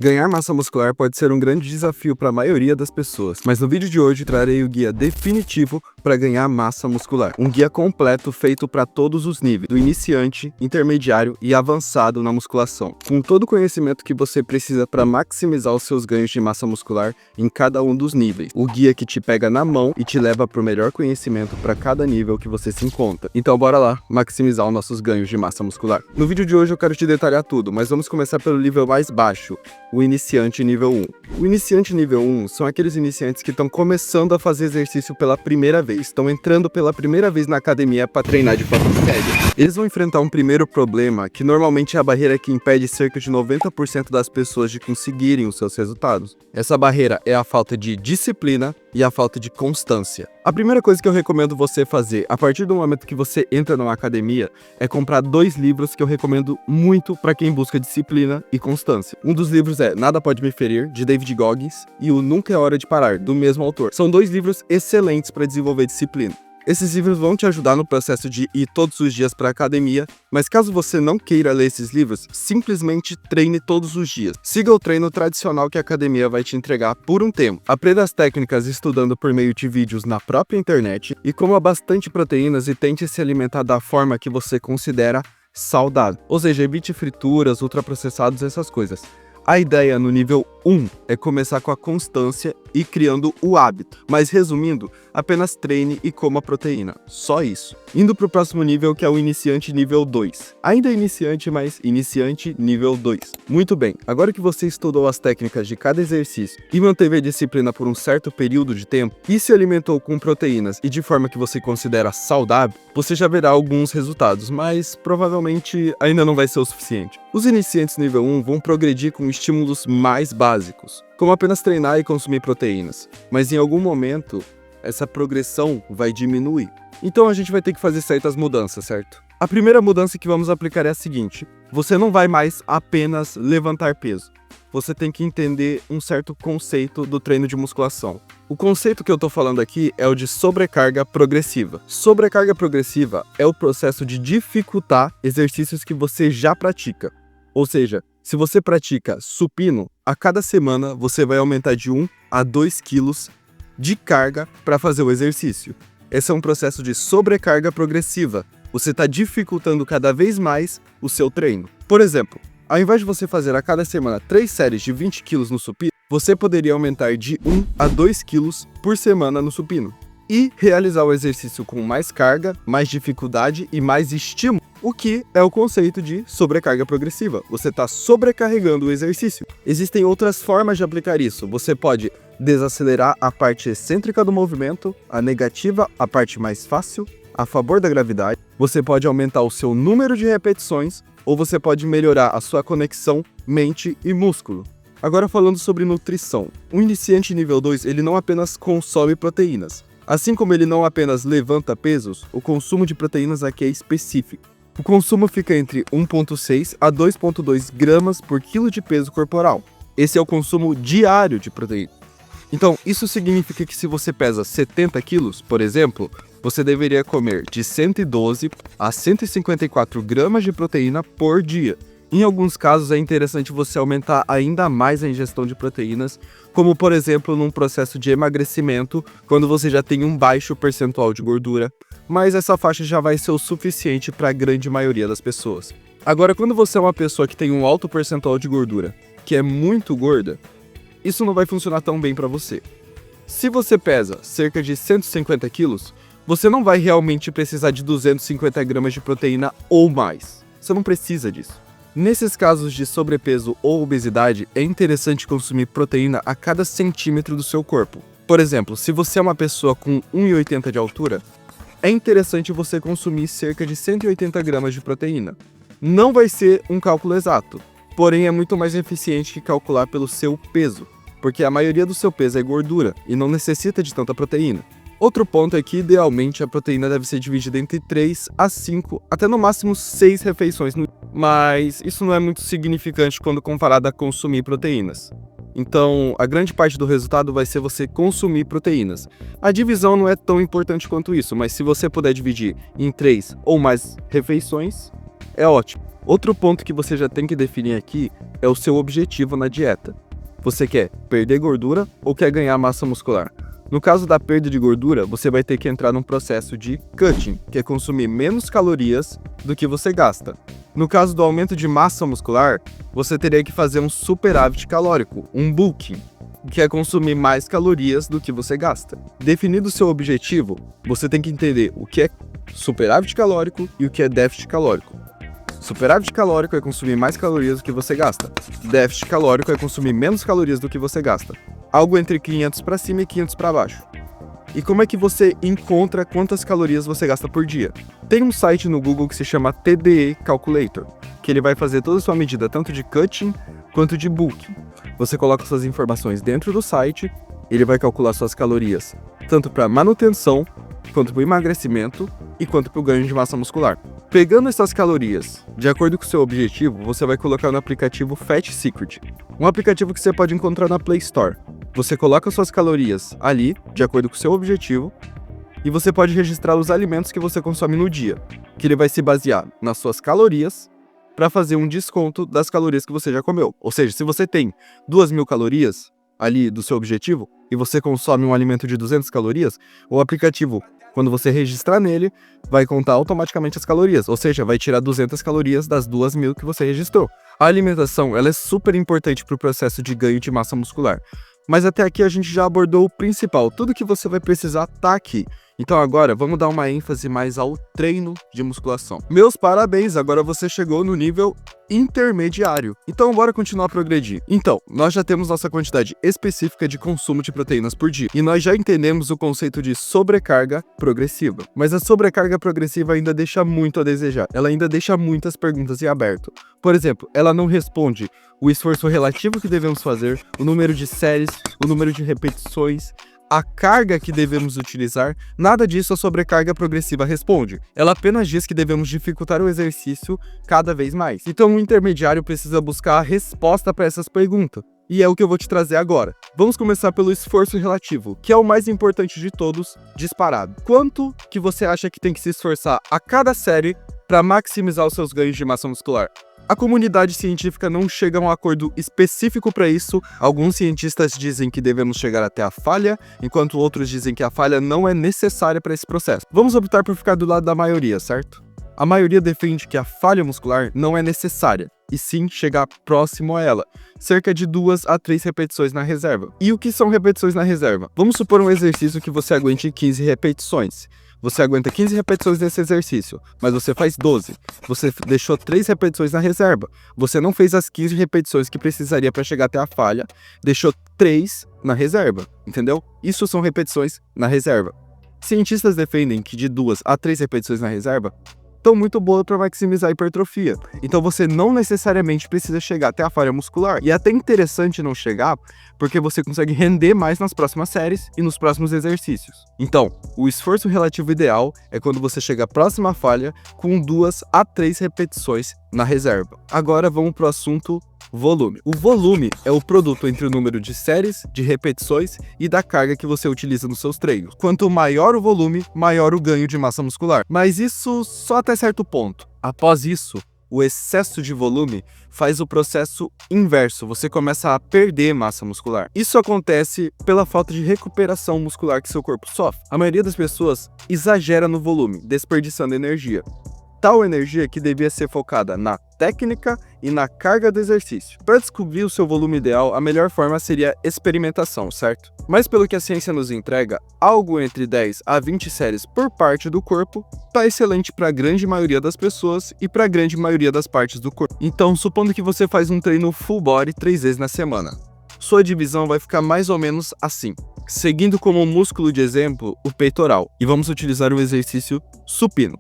Ganhar massa muscular pode ser um grande desafio para a maioria das pessoas, mas no vídeo de hoje trarei o guia definitivo para ganhar massa muscular. Um guia completo feito para todos os níveis, do iniciante, intermediário e avançado na musculação, com todo o conhecimento que você precisa para maximizar os seus ganhos de massa muscular em cada um dos níveis. O guia que te pega na mão e te leva para o melhor conhecimento para cada nível que você se encontra. Então bora lá maximizar os nossos ganhos de massa muscular. No vídeo de hoje eu quero te detalhar tudo, mas vamos começar pelo nível mais baixo, o iniciante nível 1. O iniciante nível 1 são aqueles iniciantes que estão começando a fazer exercício pela primeira vez, estão entrando pela primeira vez na academia para treinar de forma séria. Eles vão enfrentar um primeiro problema, que normalmente é a barreira que impede cerca de 90% das pessoas de conseguirem os seus resultados. Essa barreira é a falta de disciplina e a falta de constância. A primeira coisa que eu recomendo você fazer, a partir do momento que você entra numa academia, é comprar 2 livros que eu recomendo muito para quem busca disciplina e constância. Um dos livros é Nada Pode Me Ferir, de David Goggins, e o Nunca é Hora de Parar, do mesmo autor. São 2 livros excelentes para desenvolver disciplina. Esses livros vão te ajudar no processo de ir todos os dias para a academia, mas caso você não queira ler esses livros, simplesmente treine todos os dias. Siga o treino tradicional que a academia vai te entregar por um tempo. Aprenda as técnicas estudando por meio de vídeos na própria internet e coma bastante proteínas e tente se alimentar da forma que você considera saudável. Ou seja, evite frituras, ultraprocessados, essas coisas. A ideia no nível 1 é começar com a constância e criando o hábito. Mas resumindo, apenas treine e coma proteína. Só isso. Indo para o próximo nível, que é o iniciante nível 2. Ainda iniciante, mas iniciante nível 2. Muito bem, agora que você estudou as técnicas de cada exercício e manteve a disciplina por um certo período de tempo e se alimentou com proteínas e de forma que você considera saudável, você já verá alguns resultados, mas provavelmente ainda não vai ser o suficiente. Os iniciantes nível 1 vão progredir com estímulos mais básicos, como apenas treinar e consumir proteínas, mas em algum momento essa progressão vai diminuir. Então a gente vai ter que fazer certas mudanças, certo? A primeira mudança que vamos aplicar é a seguinte: você não vai mais apenas levantar peso. Você tem que entender um certo conceito do treino de musculação. O conceito que eu tô falando aqui é o de sobrecarga progressiva. Sobrecarga progressiva é o processo de dificultar exercícios que você já pratica. Ou seja, se você pratica supino, a cada semana você vai aumentar de 1 a 2 quilos de carga para fazer o exercício. Esse é um processo de sobrecarga progressiva. Você está dificultando cada vez mais o seu treino. Por exemplo, ao invés de você fazer a cada semana 3 séries de 20 quilos no supino, você poderia aumentar de 1 a 2 quilos por semana no supino. E realizar o exercício com mais carga, mais dificuldade e mais estímulo, o que é o conceito de sobrecarga progressiva. Você está sobrecarregando o exercício. Existem outras formas de aplicar isso. Você pode desacelerar a parte excêntrica do movimento, a negativa, a parte mais fácil, a favor da gravidade. Você pode aumentar o seu número de repetições, ou você pode melhorar a sua conexão mente e músculo. Agora falando sobre nutrição. O iniciante nível 2, ele não apenas consome proteínas. Assim como ele não apenas levanta pesos, o consumo de proteínas aqui é específico. O consumo fica entre 1,6 a 2,2 gramas por quilo de peso corporal. Esse é o consumo diário de proteína. Então, isso significa que se você pesa 70 quilos, por exemplo, você deveria comer de 112 a 154 gramas de proteína por dia. Em alguns casos é interessante você aumentar ainda mais a ingestão de proteínas, como por exemplo num processo de emagrecimento, quando você já tem um baixo percentual de gordura, mas essa faixa já vai ser o suficiente para a grande maioria das pessoas. Agora, quando você é uma pessoa que tem um alto percentual de gordura, que é muito gorda, isso não vai funcionar tão bem para você. Se você pesa cerca de 150 quilos, você não vai realmente precisar de 250 gramas de proteína ou mais. Você não precisa disso. Nesses casos de sobrepeso ou obesidade, é interessante consumir proteína a cada centímetro do seu corpo. Por exemplo, se você é uma pessoa com 1,80 de altura, é interessante você consumir cerca de 180 gramas de proteína. Não vai ser um cálculo exato, porém é muito mais eficiente que calcular pelo seu peso, porque a maioria do seu peso é gordura e não necessita de tanta proteína. Outro ponto é que, idealmente, a proteína deve ser dividida entre 3 a 5, até no máximo 6 refeições, mas isso não é muito significante quando comparado a consumir proteínas. Então, a grande parte do resultado vai ser você consumir proteínas. A divisão não é tão importante quanto isso, mas se você puder dividir em 3 ou mais refeições, é ótimo. Outro ponto que você já tem que definir aqui é o seu objetivo na dieta. Você quer perder gordura ou quer ganhar massa muscular? No caso da perda de gordura, você vai ter que entrar num processo de cutting, que é consumir menos calorias do que você gasta. No caso do aumento de massa muscular, você teria que fazer um superávit calórico, um bulking, que é consumir mais calorias do que você gasta. Definido o seu objetivo, você tem que entender o que é superávit calórico e o que é déficit calórico. Superávit calórico é consumir mais calorias do que você gasta. Déficit calórico é consumir menos calorias do que você gasta. Algo entre 500 para cima e 500 para baixo. E como é que você encontra quantas calorias você gasta por dia? Tem um site no Google que se chama TDE Calculator, que ele vai fazer toda a sua medida, tanto de cutting quanto de bulking. Você coloca suas informações dentro do site, ele vai calcular suas calorias, tanto para manutenção, quanto para o emagrecimento e quanto para o ganho de massa muscular. Pegando essas calorias, de acordo com o seu objetivo, você vai colocar no aplicativo Fat Secret, um aplicativo que você pode encontrar na Play Store. Você coloca suas calorias ali, de acordo com o seu objetivo, e você pode registrar os alimentos que você consome no dia, que ele vai se basear nas suas calorias para fazer um desconto das calorias que você já comeu. Ou seja, se você tem 2.000 calorias ali do seu objetivo e você consome um alimento de 200 calorias, o aplicativo, quando você registrar nele, vai contar automaticamente as calorias, ou seja, vai tirar 200 calorias das 2.000 que você registrou. A alimentação, ela é super importante para o processo de ganho de massa muscular. Mas até aqui a gente já abordou o principal, tudo que você vai precisar tá aqui. Então agora vamos dar uma ênfase mais ao treino de musculação. Meus parabéns, agora você chegou no nível intermediário. Então bora continuar a progredir. Então, nós já temos nossa quantidade específica de consumo de proteínas por dia. E nós já entendemos o conceito de sobrecarga progressiva. Mas a sobrecarga progressiva ainda deixa muito a desejar. Ela ainda deixa muitas perguntas em aberto. Por exemplo, ela não responde o esforço relativo que devemos fazer, o número de séries, o número de repetições, a carga que devemos utilizar, nada disso a sobrecarga progressiva responde. Ela apenas diz que devemos dificultar o exercício cada vez mais. Então o intermediário precisa buscar a resposta para essas perguntas. E é o que eu vou te trazer agora. Vamos começar pelo esforço relativo, que é o mais importante de todos, disparado. Quanto que você acha que tem que se esforçar a cada série para maximizar os seus ganhos de massa muscular? A comunidade científica não chega a um acordo específico para isso. Alguns cientistas dizem que devemos chegar até a falha, enquanto outros dizem que a falha não é necessária para esse processo. Vamos optar por ficar do lado da maioria, certo? A maioria defende que a falha muscular não é necessária, e sim chegar próximo a ela, cerca de 2 a 3 repetições na reserva. E o que são repetições na reserva? Vamos supor um exercício que você aguente 15 repetições. Você aguenta 15 repetições desse exercício, mas você faz 12. Você deixou 3 repetições na reserva. Você não fez as 15 repetições que precisaria para chegar até a falha, deixou 3 na reserva, entendeu? Isso são repetições na reserva. Cientistas defendem que de 2 a 3 repetições na reserva estão muito boas para maximizar a hipertrofia. Então você não necessariamente precisa chegar até a falha muscular. E é até interessante não chegar, porque você consegue render mais nas próximas séries e nos próximos exercícios. Então, o esforço relativo ideal é quando você chega próximo à falha com 2 a 3 repetições na reserva. Agora vamos para o assunto volume. O volume é o produto entre o número de séries, de repetições e da carga que você utiliza nos seus treinos. Quanto maior o volume, maior o ganho de massa muscular. Mas isso só até certo ponto. Após isso, o excesso de volume faz o processo inverso, você começa a perder massa muscular. Isso acontece pela falta de recuperação muscular que seu corpo sofre. A maioria das pessoas exagera no volume, desperdiçando energia. Tal energia que devia ser focada na técnica e na carga do exercício. Para descobrir o seu volume ideal, a melhor forma seria experimentação, certo? Mas pelo que a ciência nos entrega, algo entre 10 a 20 séries por parte do corpo está excelente para a grande maioria das pessoas e para a grande maioria das partes do corpo. Então, supondo que você faz um treino full body 3 vezes na semana, sua divisão vai ficar mais ou menos assim. Seguindo como músculo de exemplo, o peitoral. E vamos utilizar o exercício supino.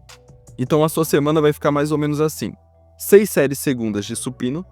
Então a sua semana vai ficar mais ou menos assim: 6 séries segundas de supino,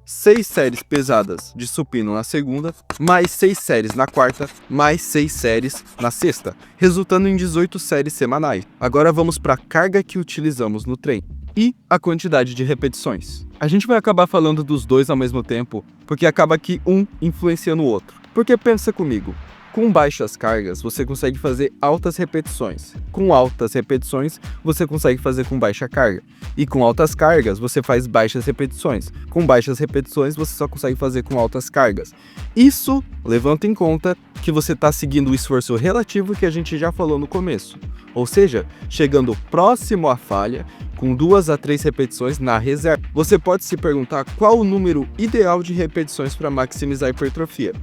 6 séries pesadas de supino na segunda, mais 6 séries na quarta, mais 6 séries na sexta, resultando em 18 séries semanais. Agora vamos para a carga que utilizamos no treino e a quantidade de repetições. A gente vai acabar falando dos dois ao mesmo tempo, porque acaba que um influencia no outro. Porque pensa comigo, Com baixas cargas, você consegue fazer altas repetições. Com altas repetições, você consegue fazer com baixa carga. E com altas cargas, você faz baixas repetições. Com baixas repetições, você só consegue fazer com altas cargas. Isso levanta em conta que você está seguindo o esforço relativo que a gente já falou no começo. Ou seja, chegando próximo à falha, com 2 a 3 repetições na reserva. Você pode se perguntar qual o número ideal de repetições para maximizar a hipertrofia.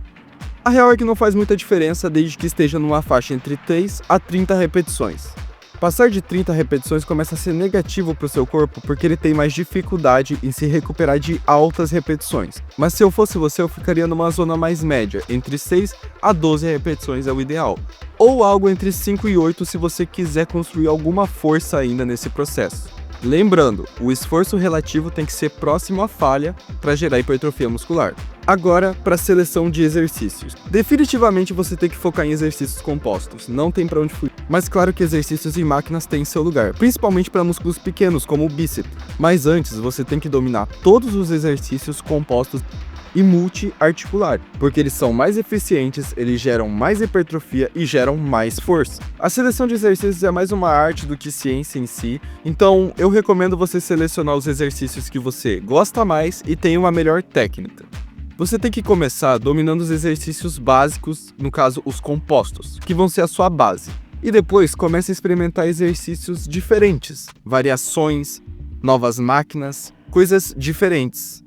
A real é que não faz muita diferença desde que esteja numa faixa entre 3 a 30 repetições. Passar de 30 repetições começa a ser negativo para o seu corpo porque ele tem mais dificuldade em se recuperar de altas repetições. Mas se eu fosse você, eu ficaria numa zona mais média, entre 6 a 12 repetições é o ideal. Ou algo entre 5 e 8 se você quiser construir alguma força ainda nesse processo. Lembrando, o esforço relativo tem que ser próximo à falha para gerar hipertrofia muscular. Agora, para a seleção de exercícios. Definitivamente você tem que focar em exercícios compostos, não tem para onde fugir. Mas claro que exercícios em máquinas têm seu lugar, principalmente para músculos pequenos, como o bíceps. Mas antes, você tem que dominar todos os exercícios compostos e multi-articular, porque eles são mais eficientes, eles geram mais hipertrofia e geram mais força. A seleção de exercícios é mais uma arte do que ciência em si, então eu recomendo você selecionar os exercícios que você gosta mais e tem uma melhor técnica. Você tem que começar dominando os exercícios básicos, no caso os compostos, que vão ser a sua base. E depois comece a experimentar exercícios diferentes, variações, novas máquinas, coisas diferentes.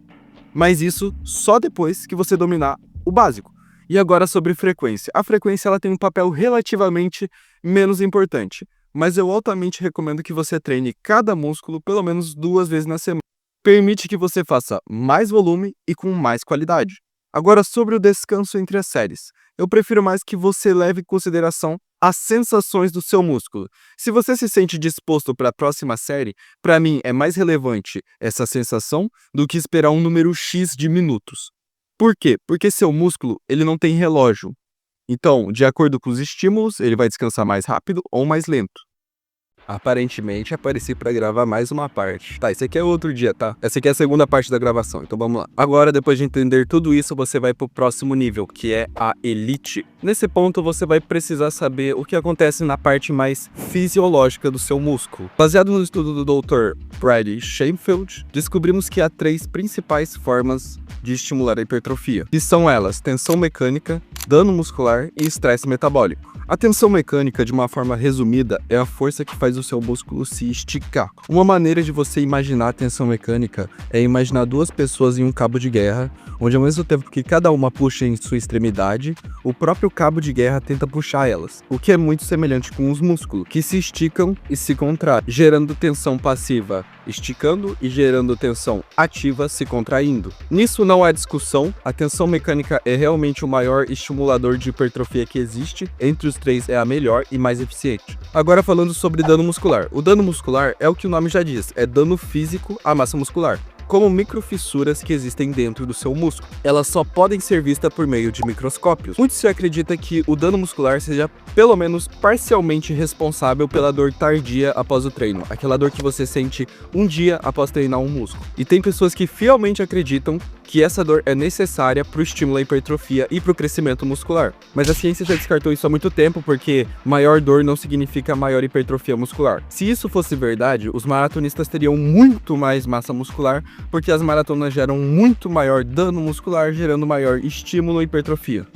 Mas isso só depois que você dominar o básico. E agora sobre frequência. A frequência ela tem um papel relativamente menos importante, mas eu altamente recomendo que você treine cada músculo pelo menos 2 vezes na semana. Permite que você faça mais volume e com mais qualidade. Agora sobre o descanso entre as séries. Eu prefiro mais que você leve em consideração as sensações do seu músculo. Se você se sente disposto para a próxima série, para mim é mais relevante essa sensação do que esperar um número X de minutos. Por quê? Porque seu músculo ele não tem relógio. Então, de acordo com os estímulos, ele vai descansar mais rápido ou mais lento. Aparentemente apareci para gravar mais uma parte. Tá, esse aqui é outro dia, tá? Essa aqui é a segunda parte da gravação, então vamos lá. Agora, depois de entender tudo isso, você vai pro próximo nível, que é a Elite. Nesse ponto, você vai precisar saber o que acontece na parte mais fisiológica do seu músculo. Baseado no estudo do Dr. Brady Sheinfeld, descobrimos que há 3 principais formas de estimular a hipertrofia, que são elas: tensão mecânica, dano muscular e estresse metabólico. A tensão mecânica, de uma forma resumida, é a força que faz o seu músculo se esticar. Uma maneira de você imaginar a tensão mecânica é imaginar 2 pessoas em um cabo de guerra, onde ao mesmo tempo que cada uma puxa em sua extremidade, o próprio cabo de guerra tenta puxar elas, o que é muito semelhante com os músculos, que se esticam e se contraem, gerando tensão passiva esticando e gerando tensão ativa se contraindo. Nisso não há discussão, a tensão mecânica é realmente o maior estimulador de hipertrofia que existe, entre os 3 é a melhor e mais eficiente. Agora falando sobre dano muscular. O dano muscular é o que o nome já diz, é dano físico à massa muscular, como microfissuras que existem dentro do seu músculo. Elas só podem ser vistas por meio de microscópios. Muito se acredita que o dano muscular seja pelo menos parcialmente responsável pela dor tardia após o treino, aquela dor que você sente um dia após treinar um músculo. E tem pessoas que fielmente acreditam que essa dor é necessária para o estímulo à hipertrofia e para o crescimento muscular. Mas a ciência já descartou isso há muito tempo, porque maior dor não significa maior hipertrofia muscular. Se isso fosse verdade, os maratonistas teriam muito mais massa muscular, porque as maratonas geram muito maior dano muscular, gerando maior estímulo à hipertrofia.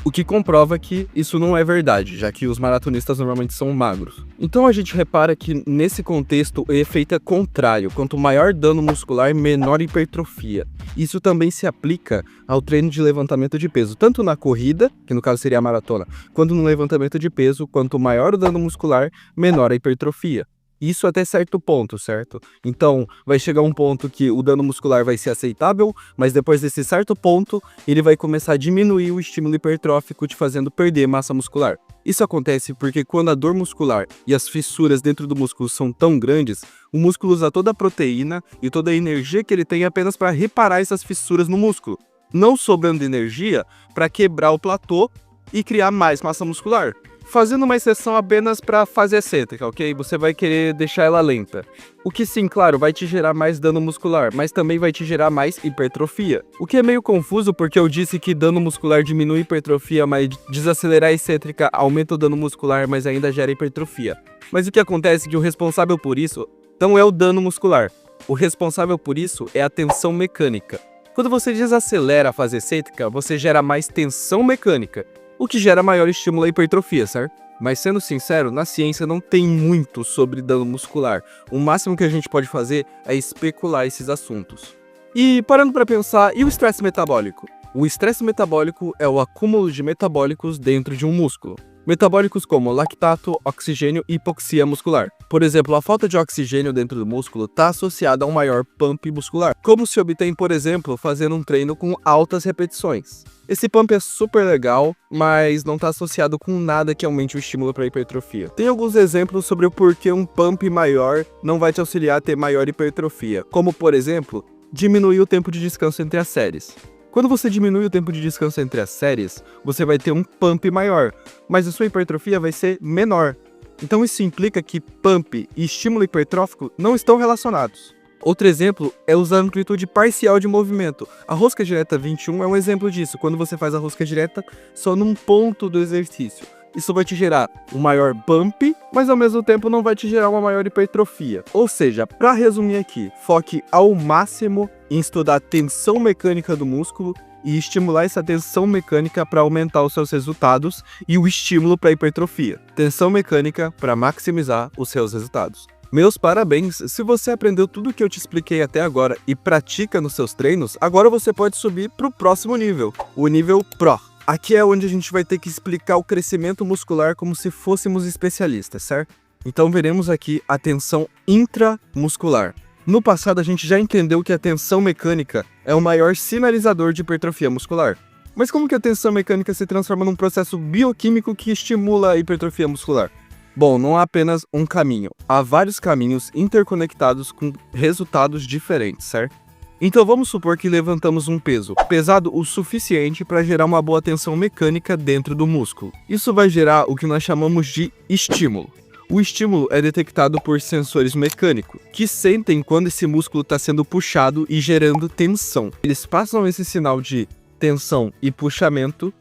O que comprova que isso não é verdade, já que os maratonistas normalmente são magros. Então a gente repara que nesse contexto o efeito é contrário, quanto maior dano muscular, menor hipertrofia. Isso também se aplica ao treino de levantamento de peso, tanto na corrida, que no caso seria a maratona, quanto no levantamento de peso, quanto maior o dano muscular, menor a hipertrofia. Isso até certo ponto, certo? Então, vai chegar um ponto que o dano muscular vai ser aceitável, mas depois desse certo ponto, ele vai começar a diminuir o estímulo hipertrófico, te fazendo perder massa muscular. Isso acontece porque quando a dor muscular e as fissuras dentro do músculo são tão grandes, o músculo usa toda a proteína e toda a energia que ele tem apenas para reparar essas fissuras no músculo, não sobrando energia para quebrar o platô e criar mais massa muscular. fazendo uma exceção apenas para fase excêntrica, ok? Você vai querer deixar ela lenta. O que sim, claro, vai te gerar mais dano muscular, mas também vai te gerar mais hipertrofia. O que é meio confuso porque eu disse que dano muscular diminui hipertrofia, mas desacelerar a excêntrica aumenta o dano muscular, mas ainda gera hipertrofia. Mas o que acontece é que o responsável por isso não é o dano muscular. O responsável por isso é a tensão mecânica. Quando você desacelera a fase excêntrica, você gera mais tensão mecânica, o que gera maior estímulo à hipertrofia, certo? Mas sendo sincero, na ciência não tem muito sobre dano muscular. O máximo que a gente pode fazer é especular esses assuntos. E parando para pensar, e o estresse metabólico? O estresse metabólico é o acúmulo de metabólicos dentro de um músculo. Metabólicos como lactato, oxigênio e hipoxia muscular. Por exemplo, a falta de oxigênio dentro do músculo está associada a um maior pump muscular, como se obtém, por exemplo, fazendo um treino com altas repetições. Esse pump é super legal, mas não está associado com nada que aumente o estímulo para hipertrofia. Tem alguns exemplos sobre o porquê um pump maior não vai te auxiliar a ter maior hipertrofia, como, por exemplo, diminuir o tempo de descanso entre as séries. Quando você diminui o tempo de descanso entre as séries, você vai ter um pump maior, mas a sua hipertrofia vai ser menor. Então isso implica que pump e estímulo hipertrófico não estão relacionados. Outro exemplo é usar a amplitude parcial de movimento. A rosca direta 21 é um exemplo disso, quando você faz a rosca direta só num ponto do exercício. Isso vai te gerar um maior pump, mas ao mesmo tempo não vai te gerar uma maior hipertrofia. Ou seja, para resumir aqui, foque ao máximo em estudar a tensão mecânica do músculo e estimular essa tensão mecânica para aumentar os seus resultados e o estímulo para hipertrofia. Tensão mecânica para maximizar os seus resultados. Meus parabéns! Se você aprendeu tudo o que eu te expliquei até agora e pratica nos seus treinos, agora você pode subir para o próximo nível, o nível Pro. Aqui é onde a gente vai ter que explicar o crescimento muscular como se fôssemos especialistas, certo? Então veremos aqui a tensão intramuscular. No passado a gente já entendeu que a tensão mecânica é o maior sinalizador de hipertrofia muscular. Mas como que a tensão mecânica se transforma num processo bioquímico que estimula a hipertrofia muscular? Bom, não há apenas um caminho. Há vários caminhos interconectados com resultados diferentes, certo? Então vamos supor que levantamos um peso pesado o suficiente para gerar uma boa tensão mecânica dentro do músculo. Isso vai gerar o que nós chamamos de estímulo. O estímulo é detectado por sensores mecânicos, que sentem quando esse músculo está sendo puxado e gerando tensão. Eles passam esse sinal de tensão e puxamento,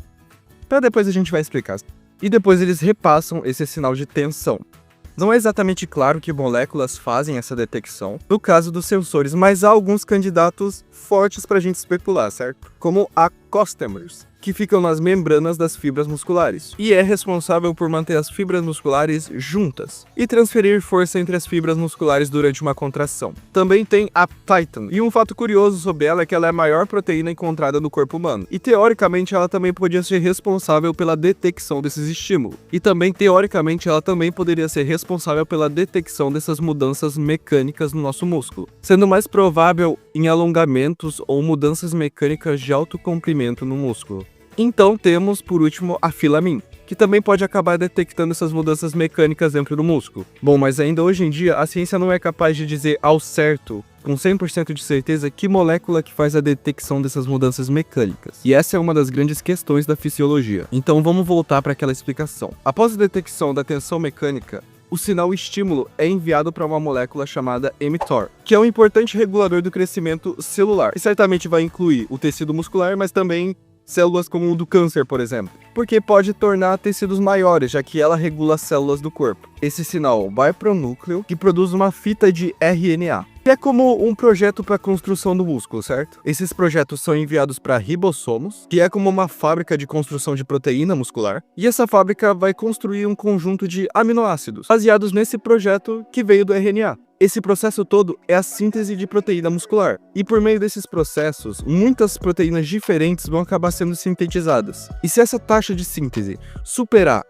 para depois a gente vai explicar. E depois eles repassam esse sinal de tensão. Não é exatamente claro que moléculas fazem essa detecção no caso dos sensores, mas há alguns candidatos fortes para a gente especular, certo? Como a costamers, que ficam nas membranas das fibras musculares, e é responsável por manter as fibras musculares juntas e transferir força entre as fibras musculares durante uma contração. Também tem a titin, e um fato curioso sobre ela é que ela é a maior proteína encontrada no corpo humano, e teoricamente ela também podia ser responsável pela detecção desses estímulos, e também teoricamente ela também poderia ser responsável pela detecção dessas mudanças mecânicas no nosso músculo, sendo mais provável em alongamentos ou mudanças mecânicas de alto comprimento no músculo. Então temos, por último, a filamin, que também pode acabar detectando essas mudanças mecânicas dentro do músculo. Bom, mas ainda hoje em dia, a ciência não é capaz de dizer ao certo, com 100% de certeza, que molécula que faz a detecção dessas mudanças mecânicas. E essa é uma das grandes questões da fisiologia. Então vamos voltar para aquela explicação. Após a detecção da tensão mecânica, o sinal estímulo é enviado para uma molécula chamada mTOR, que é um importante regulador do crescimento celular. E certamente vai incluir o tecido muscular, mas também células como o do câncer, por exemplo, porque pode tornar tecidos maiores, já que ela regula as células do corpo. Esse sinal vai para o núcleo, que produz uma fita de RNA, que é como um projeto para a construção do músculo, certo? Esses projetos são enviados para ribossomos, que é como uma fábrica de construção de proteína muscular, e essa fábrica vai construir um conjunto de aminoácidos, baseados nesse projeto que veio do RNA. Esse processo todo é a síntese de proteína muscular, e por meio desses processos, muitas proteínas diferentes vão acabar sendo sintetizadas. E se essa taxa de síntese superar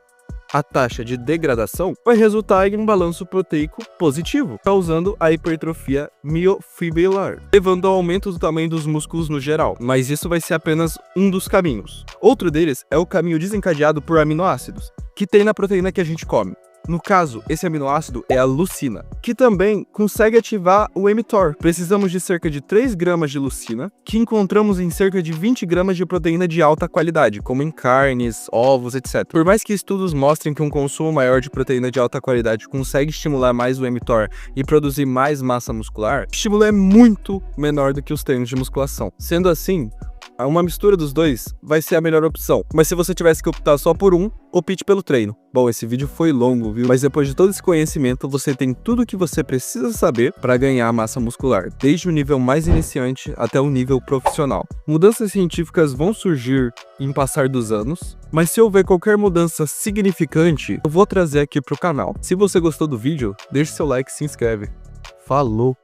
a taxa de degradação, vai resultar em um balanço proteico positivo, causando a hipertrofia miofibrilar, levando ao aumento do tamanho dos músculos no geral. Mas isso vai ser apenas um dos caminhos. Outro deles é o caminho desencadeado por aminoácidos, que tem na proteína que a gente come. No caso, esse aminoácido é a leucina, que também consegue ativar o mTOR. Precisamos de cerca de 3 gramas de leucina, que encontramos em cerca de 20 gramas de proteína de alta qualidade, como em carnes, ovos, etc. Por mais que estudos mostrem que um consumo maior de proteína de alta qualidade consegue estimular mais o mTOR e produzir mais massa muscular, o estímulo é muito menor do que os treinos de musculação. Sendo assim, uma mistura dos dois vai ser a melhor opção. Mas se você tivesse que optar só por um, opte pelo treino. Bom, esse vídeo foi longo, viu? Mas depois de todo esse conhecimento, você tem tudo o que você precisa saber para ganhar massa muscular, desde o nível mais iniciante até o nível profissional. Mudanças científicas vão surgir em passar dos anos, mas se houver qualquer mudança significante, eu vou trazer aqui pro canal. Se você gostou do vídeo, deixe seu like e se inscreve. Falou!